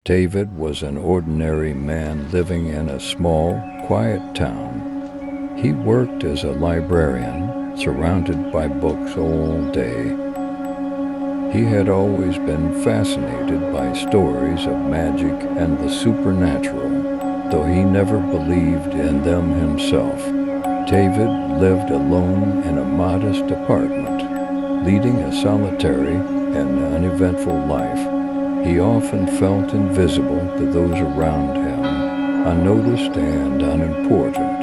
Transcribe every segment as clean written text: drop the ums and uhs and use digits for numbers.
David was an ordinary man living in a small, quiet town. He worked as a librarian, surrounded by books all day. He had always been fascinated by stories of magic and the supernatural, though he never believed in them himself. David lived alone in a modest apartment, leading a solitary and uneventful life. He often felt invisible to those around him, unnoticed and unimportant.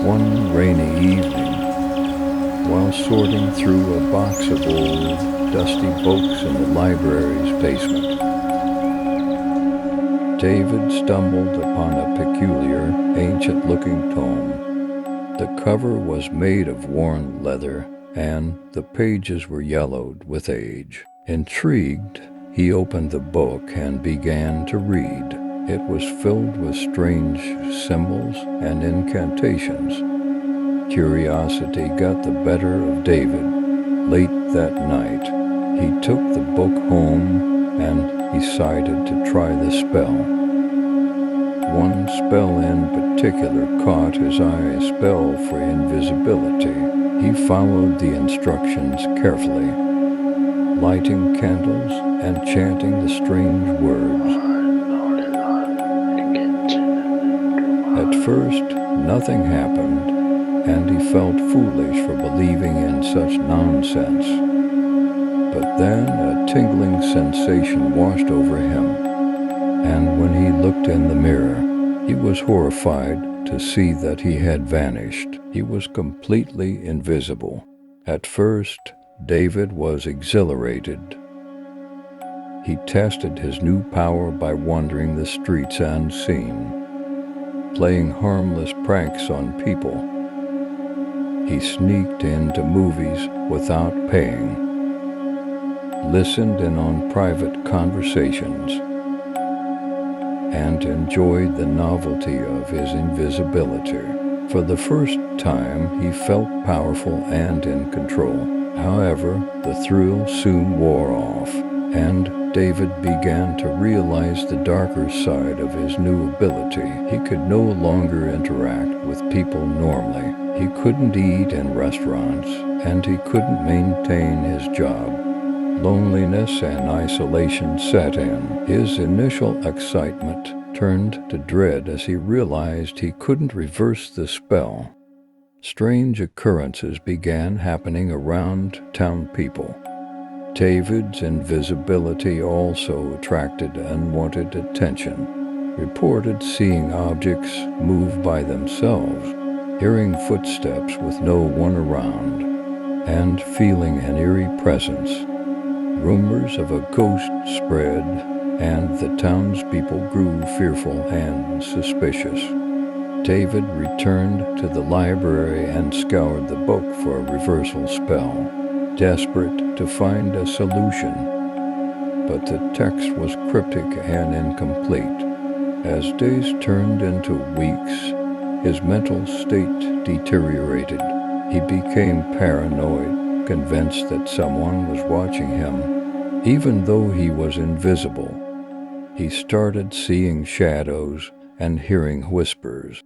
One rainy evening, while sorting through a box of old, dusty books in the library's basement, David stumbled upon a peculiar, ancient-looking tome. The cover was made of worn leather, and the pages were yellowed with age. Intrigued, he opened the book and began to read. It was filled with strange symbols and incantations. Curiosity got the better of David. Late that night, he took the book home and decided to try the spell. One spell in particular caught his eye, a spell for invisibility. He followed the instructions carefully, lighting candles and chanting the strange words. At first, nothing happened, and he felt foolish for believing in such nonsense. But then a tingling sensation washed over him, and when he looked in the mirror, he was horrified to see that he had vanished. He was completely invisible. At first, David was exhilarated. He tested his new power by wandering the streets unseen, playing harmless pranks on people. He sneaked into movies without paying, listened in on private conversations, and enjoyed the novelty of his invisibility. For the first time, he felt powerful and in control. However, the thrill soon wore off, and David began to realize the darker side of his new ability. He could no longer interact with people normally. He couldn't eat in restaurants, and he couldn't maintain his job. Loneliness and isolation set in. His initial excitement turned to dread as he realized he couldn't reverse the spell. Strange occurrences began happening around town people. David's invisibility also attracted unwanted attention. Reported seeing objects move by themselves, hearing footsteps with no one around, and feeling an eerie presence. Rumors of a ghost spread, and the townspeople grew fearful and suspicious. David returned to the library and scoured the book for a reversal spell, desperate to find a solution. But the text was cryptic and incomplete. As days turned into weeks, his mental state deteriorated. He became paranoid, convinced that someone was watching him, even though he was invisible. He started seeing shadows and hearing whispers,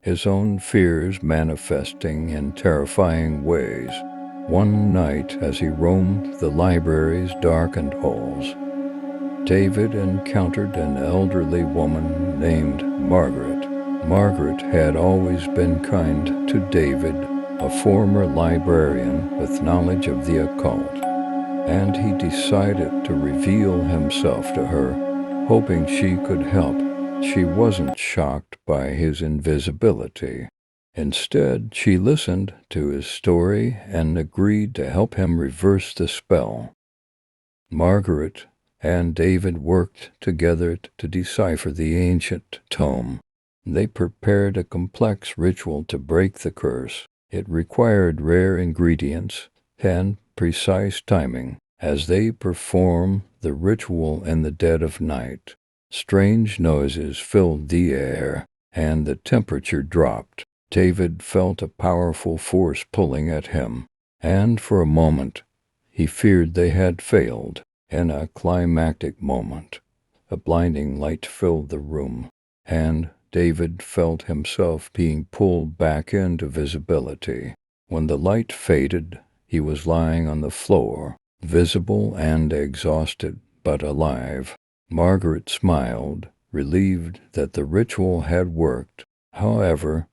his own fears manifesting in terrifying ways. One night, as he roamed the library's darkened halls, David encountered an elderly woman named Margaret. Margaret had always been kind to David, a former librarian with knowledge of the occult, and he decided to reveal himself to her, hoping she could help. She wasn't shocked by his invisibility. Instead, she listened to his story and agreed to help him reverse the spell. Margaret and David worked together to decipher the ancient tome. They prepared a complex ritual to break the curse. It required rare ingredients and precise timing. As they performed the ritual in the dead of night, strange noises filled the air, and the temperature dropped. David felt a powerful force pulling at him, and for a moment he feared they had failed. In a climactic moment, A blinding light filled the room, and David felt himself being pulled back into visibility. When the light faded, he was lying on the floor, visible and exhausted, but alive. Margaret smiled, relieved that the ritual had worked. However,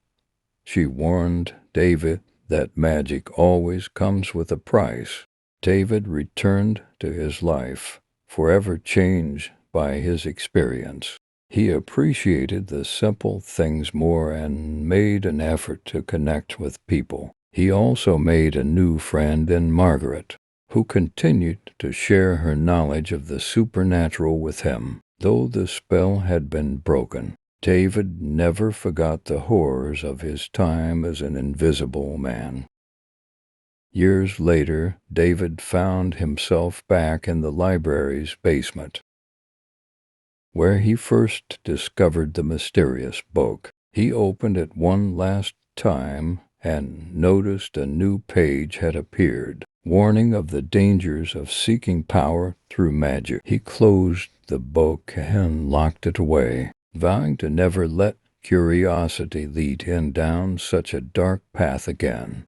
she warned David that magic always comes with a price. David returned to his life, forever changed by his experience. He appreciated the simple things more and made an effort to connect with people. He also made a new friend in Margaret, who continued to share her knowledge of the supernatural with him. Though the spell had been broken, David never forgot the horrors of his time as an invisible man. Years later, David found himself back in the library's basement, where he first discovered the mysterious book. He opened it one last time and noticed a new page had appeared, warning of the dangers of seeking power through magic. He closed the book and locked it away, vowing to never let curiosity lead him down such a dark path again.